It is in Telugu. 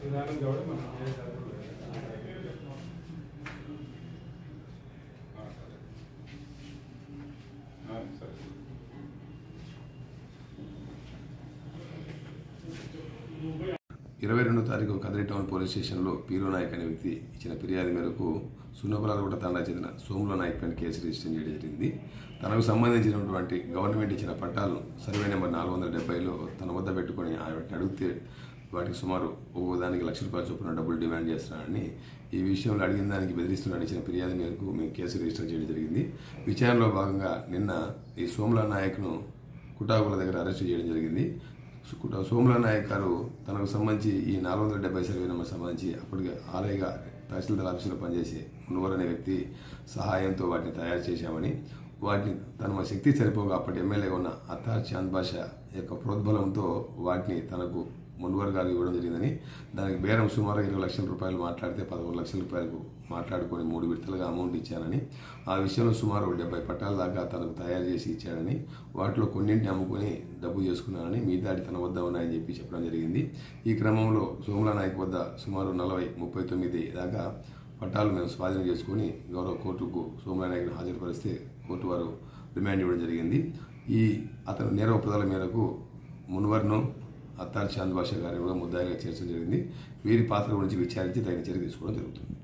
విధానం కూడా మనం ఇరవై 22వ తారీఖు కదిరి టౌన్ పోలీస్ స్టేషన్లో పీరు నాయక్ అనే వ్యక్తి ఇచ్చిన ఫిర్యాదు మేరకు సున్నపరాలగూడ తండా చెందిన సోముల నాయక్ పైన కేసు రిజిస్టర్ చేయడం జరిగింది. తనకు సంబంధించినటువంటి గవర్నమెంట్ ఇచ్చిన పట్టాలను సర్వే నెంబర్ 470లో తన వద్ద పెట్టుకుని వాటిని అడిగితే వాటికి సుమారు దానికి ₹1,00,000 చొప్పున డబ్బులు డిమాండ్ చేస్తున్నాడని, ఈ విషయంలో అడిగిన దానికి బెదిరిస్తున్నాడు ఇచ్చిన ఫిర్యాదు మేరకు మేము కేసు రిజిస్టర్ చేయడం జరిగింది. విచారణలో భాగంగా నిన్న ఈ సోముల నాయక్ను కుటాకుల దగ్గర అరెస్ట్ చేయడం జరిగింది. సోముల నాయక్ గారు తనకు సంబంధించి ఈ 470 సర్వే నెంబర్ సంబంధించి అప్పటికే ఆలయగా తహసీల్దార్ ఆఫీసులో పనిచేసే మున్వర్ అనే వ్యక్తి సహాయంతో వాటిని తయారు చేశామని, వాటిని తన శక్తి సరిపోగా అప్పటి ఎమ్మెల్యే ఉన్న అత్తార్ చాంద్ బాషా యొక్క ప్రోద్బలంతో వాటిని తనకు మున్వర్ గారు ఇవ్వడం జరిగిందని, దానికి బేరం సుమారు ₹20,00,000 మాట్లాడితే ₹11,00,000 మాట్లాడుకొని 3 విడతలుగా అమౌంట్ ఇచ్చానని, ఆ విషయంలో సుమారు 70 పట్టాల దాకా తనకు తయారు చేసి ఇచ్చాడని, వాటిలో కొన్నింటిని అమ్ముకొని డబ్బు చేసుకున్నానని, మిగతాటి తన వద్ద ఉన్నాయని చెప్పడం జరిగింది. ఈ క్రమంలో సోముల నాయక్ వద్ద సుమారు 39 దాకా పట్టాలు మేము స్వాధీనం చేసుకుని గౌరవ కోర్టుకు సోముల నాయక్ను హాజరుపరిస్తే కోర్టు వారు రిమాండ్ ఇవ్వడం జరిగింది. అతను నేర ఒప్పుదల మేరకు మున్వర్ను అత్తార్ చాంద్ బాషా గారిని కూడా ముద్దాయిగా చేర్చడం జరిగింది. వీరి పాత్ర గురించి విచారించి తగిన చర్య తీసుకోవడం జరుగుతుంది.